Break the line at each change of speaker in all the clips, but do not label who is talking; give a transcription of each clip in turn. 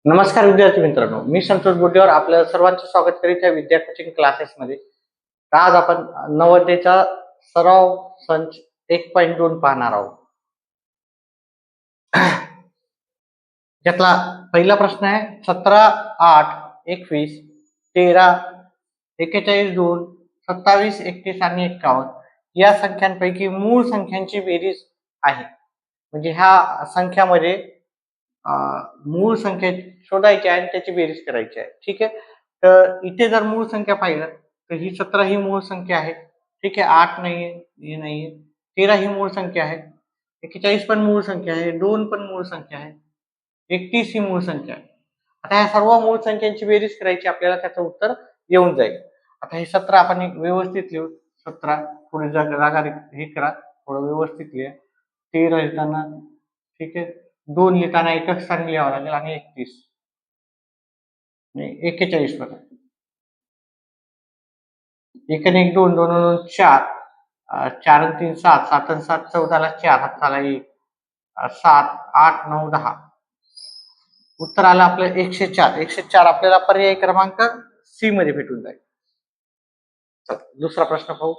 नमस्कार विद्यार्थी मित्रांनो, मी संतोष बोटेवर आपल्या सर्वांचे स्वागत करीत आहे विद्या कोचिंग क्लासेसमध्ये. आज आपण नवोदयचा सराव संच 1.2 पाहणार आहोत. त्यातला पहिला प्रश्न आहे 17, 8, 21, 13, 41, 2, 27, 31 आणि 51 या संख्यांपैकी मूळ संख्यांची बेरीज आहे. म्हणजे ह्या संख्यामध्ये मूळ संख्या शोधायची आहे आणि त्याची बेरीज करायची आहे. ठीक आहे. तर इथे जर मूळ संख्या पाहिलं तर ही 17 ही मूळ संख्या आहे. ठीक आहे. 8 नाहीये, हे नाहीये. 13 ही मूळ संख्या आहे. 41 पण मूळ संख्या आहे. 2 पण मूळ संख्या आहे. 31 ही मूळ संख्या आहे. आता ह्या सर्व मूळ संख्यांची बेरीज करायची, आपल्याला त्याचं उत्तर येऊन जाईल. आता हे 17 आपण व्यवस्थित लिहू. 17 थोडी जागा हे करा, थोडं व्यवस्थित लिहा. 13 लिहिताना ठीक आहे, 2 लिहिताना एकच स्थानी लिहावं लागेल आणि 31 नाही 41 बघा. 1 आणि 1 2, 2 2 4, 4 आणि 3 7, 7 आणि 7 14 ला 4, हाताला 1, 7 8 9 10. उत्तर आलं आपलं 104. 104 आपल्याला पर्याय क्रमांक सी मध्ये भेटून जाईल. चला दुसरा प्रश्न पाहू.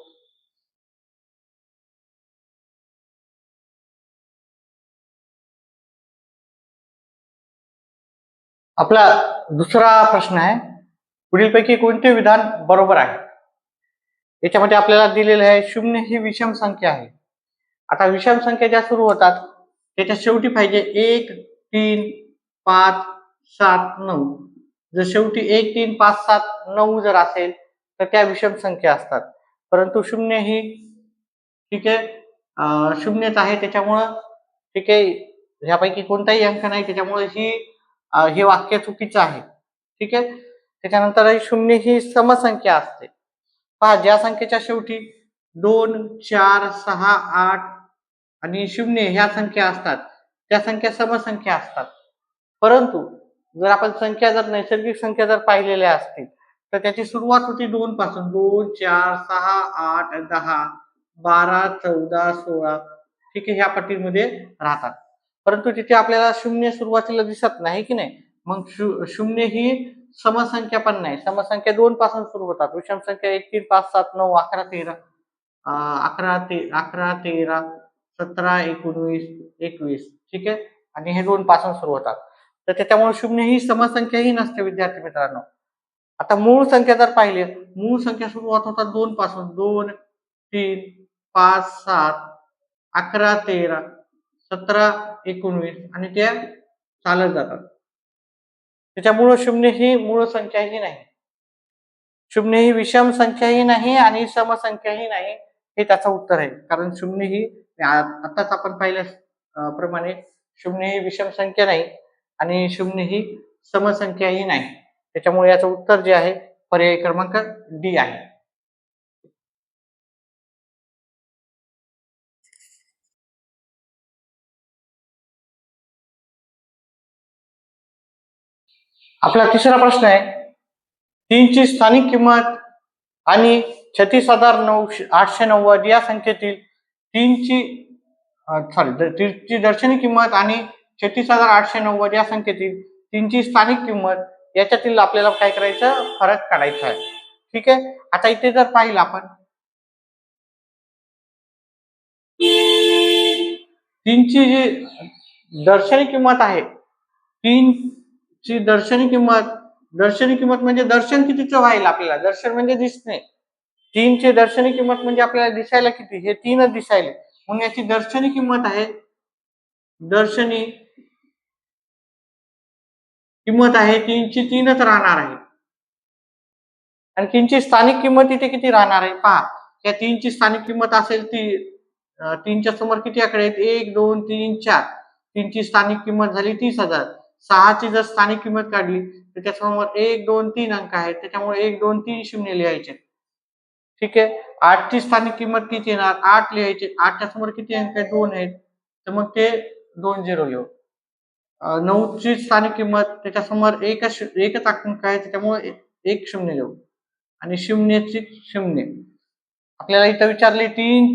आपला दुसरा प्रश्न आहे, पुढीलपैकी कोणते विधान बरोबर आहे? याच्यामध्ये आपल्याला दिलेलं आहे 0 ही विषम संख्या आहे. आता विषम संख्या ज्या सुरू होतात त्याच्या शेवटी पाहिजे 1 3 5 7 9. जर शेवटी 1 3 5 7 9 जर असेल तर त्या विषम संख्या असतात. परंतु 0 ही ठीक आहे शून्यच आहे, त्याच्यामुळं ठीक आहे ह्यापैकी कोणताही अंक नाही, त्याच्यामुळे हे वाक्य चुकीचं आहे. ठीक आहे. त्याच्यानंतर 0 ही समसंख्या असते. पहा, ज्या संख्येच्या शेवटी 2 4 6 8 आणि 0 ह्या संख्या असतात त्या संख्या समसंख्या असतात. परंतु जर आपण नैसर्गिक संख्या जर पाहिलेल्या असतील तर त्याची सुरुवात होती 2 पासून. 2 4 6 8 10 12 14 16 ठीक आहे, ह्या पट्टीमध्ये राहतात. परंतु तिथे आपल्याला 0 सुरुवातीला दिसत नाही की नाही. मग 0 ही समसंख्या पण नाही. समसंख्या 2 पासून सुरू होतात. विषम संख्या 1 3 5 7 9 11 13 11 13 17 19 21 ठीक आहे, आणि हे 2 पासून सुरू होतात. तर त्याच्यामुळे 0 ही समसंख्या ही नसते विद्यार्थी मित्रांनो. आता मूळ संख्या जर पाहिली, मूळ संख्या सुरुवात होतात 2 पासून. 2 3 5 7 11 13 17 19 आणि त्या चालत जातात. त्याच्यामुळे 0 ही मूळ संख्याही नाही. 0 ही विषम संख्याही नाही आणि समसंख्याही नाही, हे त्याचं उत्तर आहे. कारण 0 ही आताच आपण पाहिल्या प्रमाणे 0 ही विषम संख्या नाही आणि 0 ही समसंख्याही नाही. त्याच्यामुळे याचं उत्तर जे आहे पर्याय क्रमांक डी आहे. आपला तिसरा प्रश्न आहे, 3 ची स्थानिक किंमत आणि 36,890 या संख्येतील 3 ची दर्शनी किंमत आणि 36,890 या संख्येतील 3 ची स्थानिक किंमत याच्यातील आपल्याला काय करायचं, फरक काढायचा आहे. ठीक आहे. आता इथे जर पाहिलं आपण 3 ची जी दर्शनी किंमत आहे, 3 ची दर्शनी किंमत म्हणजे दर्शन कितीचं व्हायला आपल्याला, दर्शन म्हणजे दिसणे. 3 ची दर्शनी किंमत म्हणजे आपल्याला दिसायला किती, हे 3च दिसायले. मग याची दर्शनी किंमत आहे, दर्शनी किंमत आहे 3 ची 3च राहणार आहे. आणि 3 ची स्थानिक किंमत इथे किती राहणार आहे पहा. या 3 ची स्थानिक किंमत असेल ती 3 च्या समोर किती आकडे आहेत, 1 2 3 4. 3 ची स्थानिक किंमत झाली 30,000. 6 ची जर स्थानिक किंमत काढली तर त्याच्यासमोर 1 2 3 अंक आहेत, त्याच्यामुळे 1 2 3 शून्य लिहायचे. ठीक आहे. 8 ची स्थानिक किंमत किती येणार, 8 लिहायचे. 8 च्या समोर किती अंक आहेत, 2 आहेत, तर मग ते 2 0 लिहू. 9 ची स्थानिक किंमत त्याच्यासमोर एकच अंक आहे, त्याच्यामुळे 1 0 लिहू. आणि 0 ची 0. आपल्याला इथं विचारली 3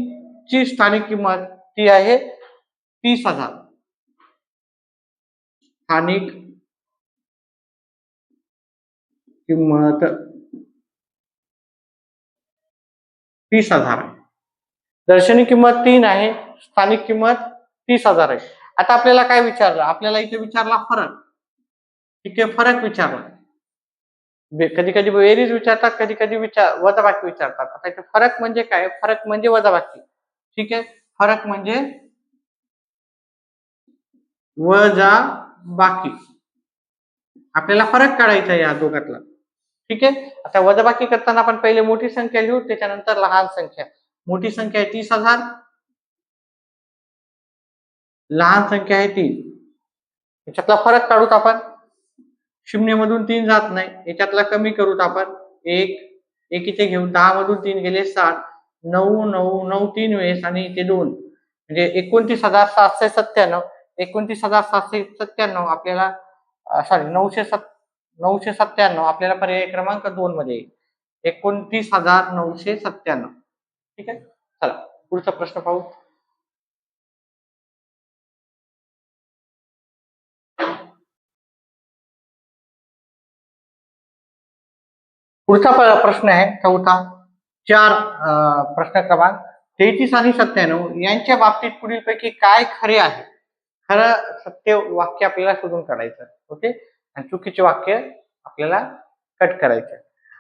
ची स्थानिक किंमत, ती आहे 30,000. स्थानिक किंमत 30,000 आहे. दर्शनी किंमत 3 आहे, स्थानिक किंमत 30,000 आहे. आता आपल्याला काय विचारलं? आपल्याला इथे विचारला फरक. ठीक आहे, फरक विचारला. कधी कधी बेरीज विचारतात, कधी कधी वजाबाकी विचारतात. आता इथे फरक म्हणजे काय? फरक म्हणजे वजाबाकी. ठीक आहे, फरक म्हणजे वजाबाकी. आपल्याला फरक काढायचा आहे या दोघातला. ठीक आहे, आता वजाबाकी करताना आपण पहिले मोठी संख्या लिहू, त्याच्यानंतर लहान संख्या. मोठी संख्या आहे 30,000, लहान संख्या आहे 3. याच्यातला फरक काढूत आपण. 0 मधून 3 जात नाही, याच्यातला कमी करूत आपण. 1 1 इथे घेऊन 10 मधून 3 गेले 7, 9 9 9 3 वेळेस आणि इथे 2, म्हणजे 29,797. 29,797 आपल्याला सॉरी 997 आपल्याला पर्याय क्रमांक 2 मध्ये येईल. 29,997. ठीक आहे, चला पुढचा प्रश्न पाहू. पुढचा प्रश्न आहे चौथा. 4 प्रश्न क्रमांक 33 आणि 97 यांच्या बाबतीत पुढीलपैकी काय खरे आहे? खरं सत्य वाक्य आपल्याला शोधून काढायचं. ओके, आणि चुकीचे वाक्य आपल्याला कट करायचं.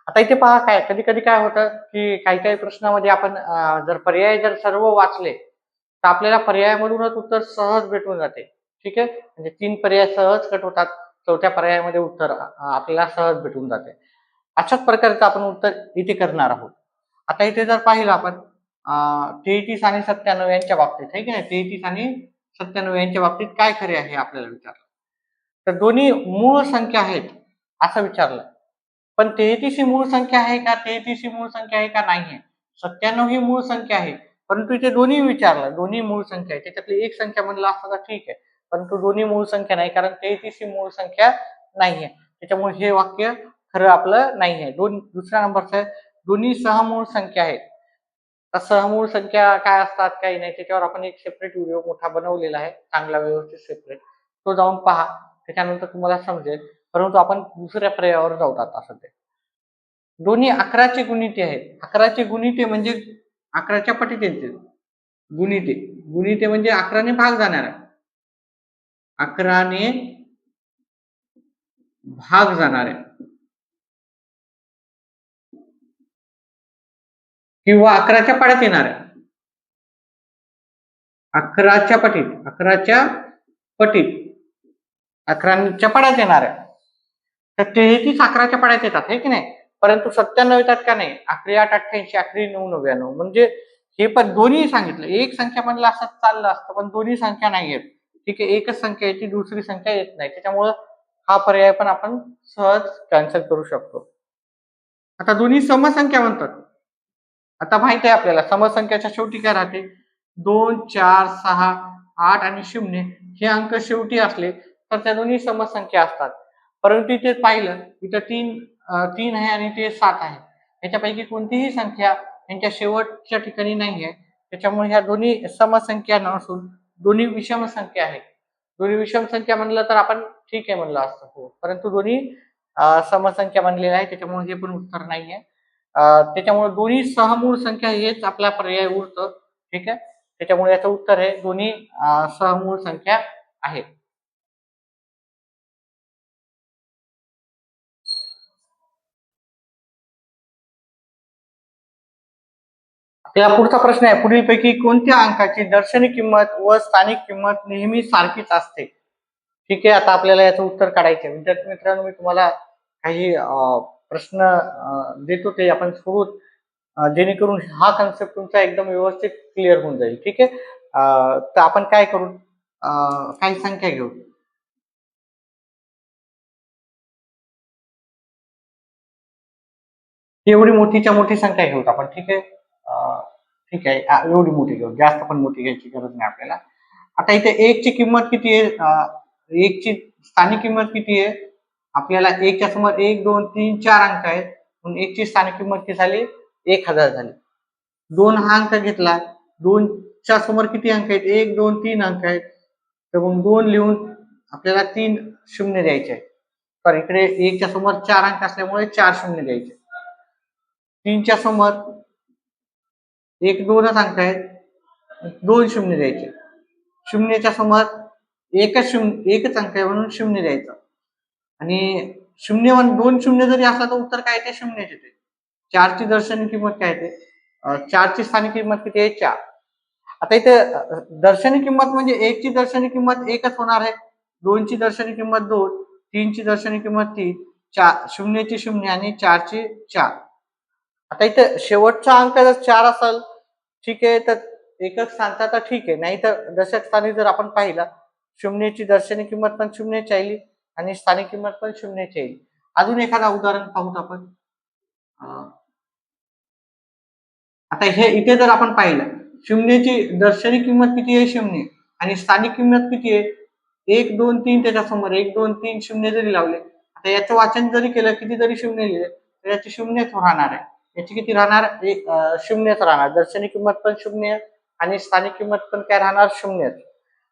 आता इथे पहा, काय कधी कधी काय होतं की काही काही प्रश्नामध्ये आपण जर पर्याय सर्व वाचले तर आपल्याला पर्यायामधूनच उत्तर सहज भेटून जाते. ठीक आहे, म्हणजे 3 पर्याय सहज कट होतात, 4थ्या पर्यायामध्ये उत्तर आपल्याला सहज भेटून जाते. अशाच प्रकारचं आपण उत्तर इथे करणार आहोत. आता इथे जर पाहिलं आपण 33 आणि 97 यांच्या बाबतीत, आहे की नाही, 33 आणि 97 यांच्या बाबतीत काय खरे आहे आपल्याला विचारलं. तर दोन्ही मूळ संख्या आहेत असं विचारलं. पण 33 ही मूळ संख्या आहे का? 33 ही मूळ संख्या आहे का? नाही आहे. 97 ही मूळ संख्या आहे, परंतु इथे दोन्ही विचारलं, दोन्ही मूळ संख्या आहे. त्याच्यातली एक संख्या म्हणलं असतं तर ठीक आहे, परंतु दोन्ही मूळ संख्या नाही, कारण 33 ही मूळ संख्या नाही आहे. त्याच्यामुळे हे वाक्य खरं आपलं नाही आहे. दुसऱ्या नंबरचं दोन्ही सहमूळ संख्या आहेत. तर सहमूळ संख्या काय असतात काही नाही, त्याच्यावर आपण एक सेपरेट व्हिडिओ मोठा बनवलेला आहे, चांगला व्यवस्थित सेपरेट, तो जाऊन पहा, त्याच्यानंतर तुम्हाला समजेल. परंतु आपण दुसऱ्या पर्यायावर जाऊ आता सध्या. दोन्ही 11चे गुणिते आहेत. 11चे गुणिते म्हणजे 11च्या पटीत येते. गुणिते गुणिते म्हणजे 11ने भाग जाणार आहे. 11ने भाग जाणार आहे किंवा 11च्या पाड्यात येणार आहे. 11च्या पटीत 11च्या पाड्यात येणार आहे. तर 33 11च्या पाड्यात येतात, हे की नाही, परंतु 97 येतात का नाही. 11 8 88, 11 9 99, म्हणजे हे पण दोन्ही सांगितलं. एक संख्या म्हणलं असं चाललं असतं, पण दोन्ही संख्या नाही येत. ठीक आहे, एकच संख्या येते, दुसरी संख्या येत नाही. त्याच्यामुळं हा पर्याय पण आपण सहज कॅन्सल करू शकतो. आता दोन्ही समसंख्या म्हणतात. आता माहित आहे आपल्याला समसंख्याच्या शेवटी काय राहते? 2 4 6 8 आणि 0 हे अंक शेवटी असले तर त्या दोन्ही समसंख्या असतात. परंतु इथे पाहिलं, इथं 3 आहे आणि ते 7 आहे. याच्यापैकी कोणतीही संख्या यांच्या शेवटच्या ठिकाणी नाही आहे. त्याच्यामुळे ह्या दोन्ही समसंख्या नसून दोन्ही विषम संख्या आहेत. दोन्ही विषम संख्या म्हणलं तर आपण ठीक आहे म्हणलं असतं, हो, परंतु दोन्ही समसंख्या म्हणलेल्या आहे, त्याच्यामुळे हे पण उत्तर नाही आहे. त्याच्यामुळे दोन्ही सहमूळ संख्या हेच आपला पर्याय उरतं. ठीक आहे, त्याच्यामुळे याचं उत्तर आहे दोन्ही सहमूळ संख्या आहेत. आपला पुढचा प्रश्न आहे, पुढीलपैकी कोणत्या अंकाची दर्शनी किंमत व स्थानिक किंमत नेहमी सारखीच असते? ठीक आहे, आता आपल्याला याचं उत्तर काढायचं आहे. विद्यार्थी मित्रांनो, मी तुम्हाला काही प्रश्न देतो, ते आपण सोडून जेणेकरून हा कन्सेप्ट तुमचा एकदम व्यवस्थित क्लिअर होऊन जाईल. ठीक आहे, तर आपण काय करू, काही संख्या घेऊ. एवढी मोठीच्या मोठी संख्या घेऊ आपण. ठीक आहे, ठीक आहे, एवढी मोठी घेऊ, जास्त पण मोठी घ्यायची गरज नाही आपल्याला. आता इथे 1 ची किंमत किती आहे? 1 ची स्थानिक किंमत किती आहे? आपल्याला 1 च्या समोर 1 2 3 4 अंक आहेत, म्हणून 1 ची स्थानिक किंमत किती झाली? 1000 झाली. 2 हा अंक घेतला, 2 च्या समोर किती अंक आहेत? 1 2 3 अंक आहेत, तर मग 2 लिहून आपल्याला 3 शून्य द्यायचे आहेत. सॉरी, इकडे 1 च्या समोर 4 अंक असल्यामुळे 4 शून्य द्यायचे. 3 च्या समोर 2च अंक आहेत, 2 शून्य द्यायचे. 0च्या समोर एकच अंक आहे म्हणून 0 द्यायचा. आणि 2 शून्य जरी असला तर उत्तर काय ते 0 येते. 4 ची दर्शनी किंमत काय येते? 4 ची स्थानिक किंमत किती आहे? 4. आता इथे दर्शनी किंमत म्हणजे 1 ची दर्शनी किंमत 1च होणार आहे, 2 ची दर्शनी किंमत 2, 3 ची दर्शनी किंमत 3, 0 ची 0 आणि 4 ची 4. आता इथे शेवटचा अंक जर 4 असेल ठीक आहे, तर एकक स्थानचा तर ठीक आहे, नाही तर दशक स्थानी जर आपण पाहिला 0 ची दर्शनी किंमत पण 0 ची येईल आणि स्थानिक किंमत पण 0 ची येईल. अजून एखादा उदाहरण पाहूत आपण. आता हे इथे जर आपण पाहिलं 0 ची दर्शनी किंमत किती आहे? 0 आणि स्थानिक किंमत किती आहे? 1 2 3 त्याच्यासमोर 1 2 3 शून्य जरी लावले, आता याचं वाचन जरी केलं, किती जरी शून्य लिहिले तर याची 0च राहणार आहे. याची किती राहणार? 0च राहणार. दर्शनी किंमत पण 0 आणि स्थानिक किंमत पण काय राहणार? 0.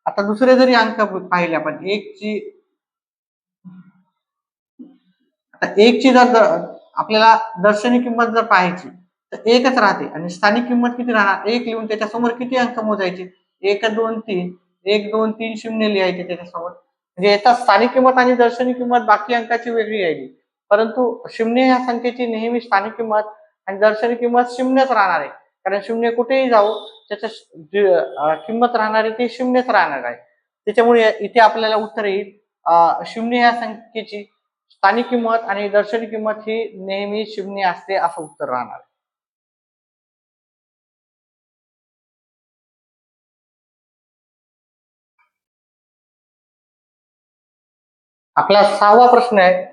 आता दुसरे जरी अंक पाहिले आपण, 1 ची जर आपल्याला दर्शनी किंमत जर पाहायची तर 1च राहते आणि स्थानिक किंमत किती राहणार? 1 लिहून त्याच्यासमोर किती अंक मोजायचे? 1 2 3 1 2 3 0 लिहायचे त्याच्यासमोर. म्हणजे याचा स्थानिक किंमत आणि दर्शनी किंमत बाकी अंकाची वेगळी यायची, परंतु 0 ह्या संख्येची नेहमी स्थानिक किंमत आणि दर्शनी किंमत 0च राहणार आहे. कारण 0 कुठेही जाऊ त्याची किंमत राहणार आहे ती 0च राहणार आहे. त्याच्यामुळे इथे आपल्याला उत्तर येईल 0 ह्या संख्येची स्थानिक किंमत आणि दर्शनी किंमत ही नेहमी 0 असते, असं उत्तर राहणार. आपला 6वा प्रश्न आहे.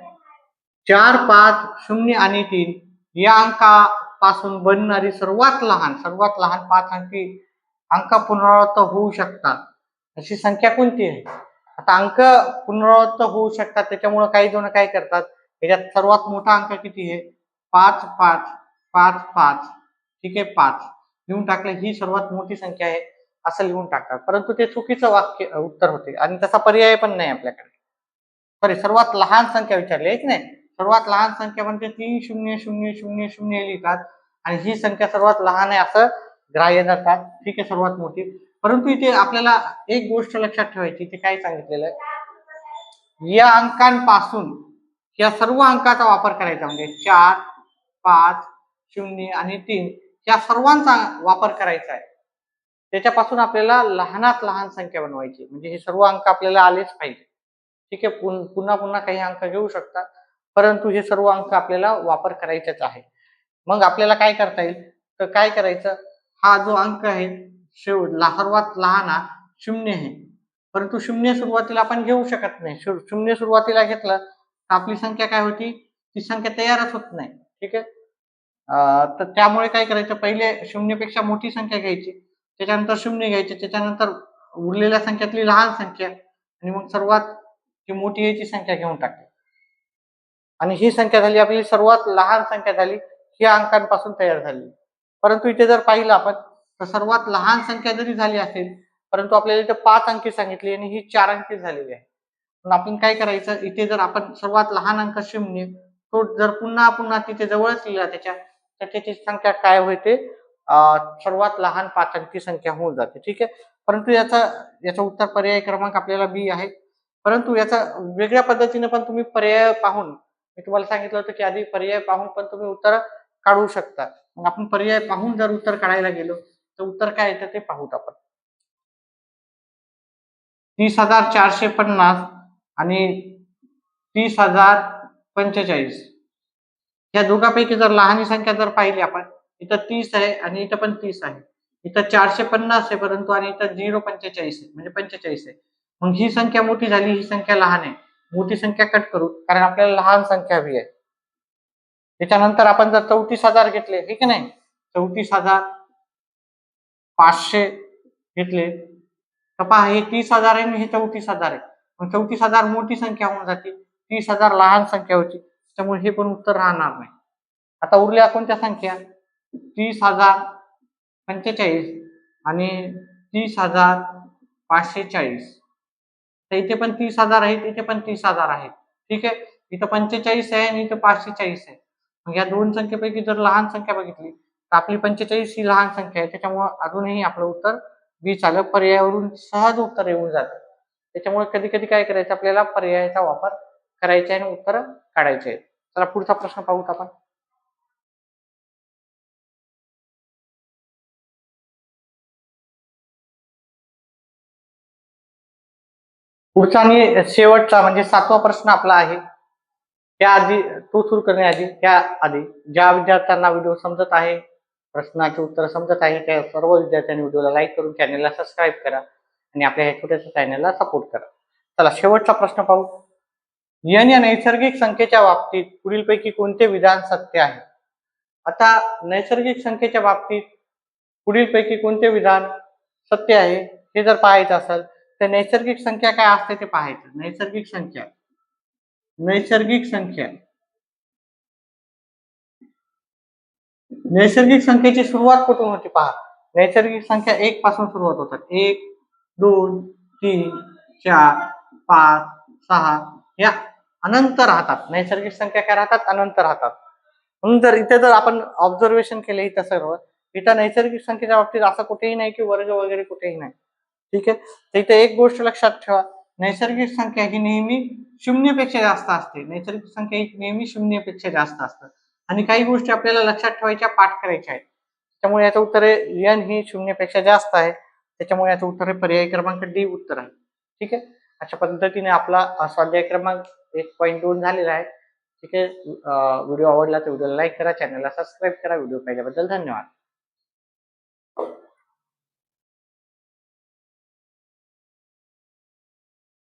4 5 0 आणि 3 या अंकापासून बनणारी सर्वात लहान 5 अंकी अंक पुनरावृत्त होऊ शकतात अशी संख्या कोणती आहे? आता अंक पुनरावृत्त होऊ शकतात त्याच्यामुळे काही जण काय करतात, याच्यात सर्वात मोठा अंक किती आहे? 5 5 5 5 ठीक आहे, 5 लिहून टाकले, ही सर्वात मोठी संख्या आहे असं लिहून टाकतात, परंतु ते चुकीचं वाक्य उत्तर होते आणि तसा पर्याय पण नाही आपल्याकडे. सॉरी, सर्वात लहान संख्या विचारली आहे की नाही. सर्वात लहान संख्या म्हणजे 3 0 0 0 0 लिहितात आणि ही संख्या सर्वात लहान आहे असं ग्राह्य धरतात. ठीक आहे, सर्वात मोठी. परंतु इथे आपल्याला एक गोष्ट लक्षात ठेवायची, इथे काय सांगितलेलं आहे, या अंकांपासून या सर्व अंकाचा वापर करायचा, म्हणजे 4 5 0 आणि 3 या सर्वांचा वापर करायचा आहे. त्याच्यापासून आपल्याला लहानात लहान संख्या बनवायची, म्हणजे हे सर्व अंक आपल्याला आलेच पाहिजे. ठीक आहे, पुन्हा पुन्हा काही अंक घेऊ शकतात, परंतु हे सर्व अंक आपल्याला वापर करायचेच आहे. मग आपल्याला काय करता येईल, तर काय करायचं, हा जो अंक आहे सर्वात लहान हा 0 आहे, परंतु 0 सुरुवातीला आपण घेऊ शकत नाही. 0 सुरुवातीला घेतलं तर आपली संख्या काय होती, ती संख्या तयारच होत नाही. ठीक आहे, तर त्यामुळे काय करायचं, पहिले 0 पेक्षा मोठी संख्या घ्यायची, त्याच्यानंतर 0 घ्यायचे, त्याच्यानंतर उरलेल्या संख्यातली लहान संख्या आणि मग सर्वात जी मोठी आहे ती संख्या घेऊन टाकली आणि ही संख्या झाली आपली सर्वात लहान संख्या झाली, ही अंकांपासून तयार झाली. परंतु इथे जर पाहिलं आपण तर सर्वात लहान संख्या जरी झाली असेल, परंतु आपल्याला इथे 5 अंकी सांगितली आणि ही 4 अंकी झालेली आहे. पण आपण काय करायचं, इथे जर आपण सर्वात लहान अंक 0 तो जर पुन्हा पुन्हा तिथे जवळच लिहिला त्याच्या, तर त्याची संख्या काय होते, सर्वात लहान 5 अंकी संख्या होऊन जाते. ठीक आहे, परंतु याचा उत्तर पर्याय क्रमांक आपल्याला बी आहे. परंतु याचा वेगळ्या पद्धतीने पण तुम्ही पर्याय पाहून, मी तुम्हाला सांगितलं होतं की आधी पर्याय पाहून पण तुम्ही उत्तर काढू शकता. मग आपण पर्याय पाहून जर उत्तर काढायला गेलो तर उत्तर काय येतं ते पाहूत आपण. 30,450 आणि 30,045 या दोघांपैकी जर लहान संख्या जर पाहिली आपण, इथं 30 आहे आणि इथं पण 30 आहे. इथं 450 आहे परंतु आणि इथं 0.45 आहे, म्हणजे 45 आहे. मग ही संख्या मोठी झाली, ही संख्या लहान आहे. मोठी संख्या कट करू कारण आपल्याला लहान संख्या हवी आहे. त्याच्यानंतर आपण जर 34,000 घेतले, ठीक आहे नाही, 34,500 घेतले तर पहा, हे 30,000 आहे आणि हे 34,000 आहे. मग 34,000 मोठी संख्या होऊन जाते, 30,000 लहान संख्या होती, त्यामुळे हे पण उत्तर राहणार नाही. आता उरल्या कोणत्या संख्या, 30,045 आणि 30,540. तर इथे पण 30,000 आहेत, इथे पण 30,000 आहेत. ठीक आहे, इथं 45 आहे आणि इथं 540 आहे. मग या दोन संख्येपैकी जर लहान संख्या बघितली तर आपली 45 ही लहान संख्या आहे, त्याच्यामुळे अजूनही आपलं उत्तर बी आलं. पर्यायावरून सहज उत्तर येऊन जातं. त्याच्यामुळे कधी कधी काय करायचं, आपल्याला पर्यायाचा वापर करायचा आहे आणि उत्तर काढायचे आहे. चला पुढचा प्रश्न पाहूत आपण. पुढचा आणि शेवटचा म्हणजे 7वा प्रश्न आपला आहे. त्याआधी तो सुरू करण्याआधी त्याआधी ज्या विद्यार्थ्यांना व्हिडिओ समजत आहे, प्रश्नाचे उत्तर समजत आहे, त्या सर्व विद्यार्थ्यांनी व्हिडिओला लाईक करून चॅनलला सबस्क्राईब करा आणि आपल्या या छोट्याशा चॅनलला सपोर्ट करा. चला शेवटचा प्रश्न पाहू. n या नैसर्गिक संख्येच्या बाबतीत पुढीलपैकी कोणते विधान सत्य आहे? आता नैसर्गिक संख्येच्या बाबतीत पुढीलपैकी कोणते विधान सत्य आहे हे जर पाहायचं असेल तर नैसर्गिक संख्या काय असते ते पाहायचं. नैसर्गिक संख्येची सुरुवात कुठून होती पहा. नैसर्गिक संख्या 1 पासून सुरुवात होतात. 1, 2, 3, 4, 5, 6 या अनंत राहतात. नैसर्गिक संख्या काय राहतात? अनंत राहतात. म्हणून जर इथे जर आपण ऑब्झर्वेशन केले इथं सर्व, इथं नैसर्गिक संख्येच्या बाबतीत असं कुठेही नाही की वर्ग वगैरे कुठेही नाही. ठीक आहे. तर इथे एक गोष्ट लक्षात ठेवा, नैसर्गिक संख्या ही नेहमी 0 पेक्षा जास्त असते. नैसर्गिक संख्या ही नेहमी 0 पेक्षा जास्त असतात. आणि काही गोष्टी आपल्याला लक्षात ठेवायच्या, पाठ करायच्या आहेत. त्यामुळे याचं उत्तर आहे n ही 0 पेक्षा जास्त आहे. त्याच्यामुळे याचं उत्तर आहे पर्याय क्रमांक डी उत्तर आहे. ठीक आहे. अशा पद्धतीने आपला स्वाध्याय क्रमांक 1.2 झालेला आहे. ठीक आहे. व्हिडिओ आवडला तर व्हिडिओला लाईक करा, चॅनलला सबस्क्राईब करा. व्हिडिओ पाहिल्याबद्दल धन्यवाद.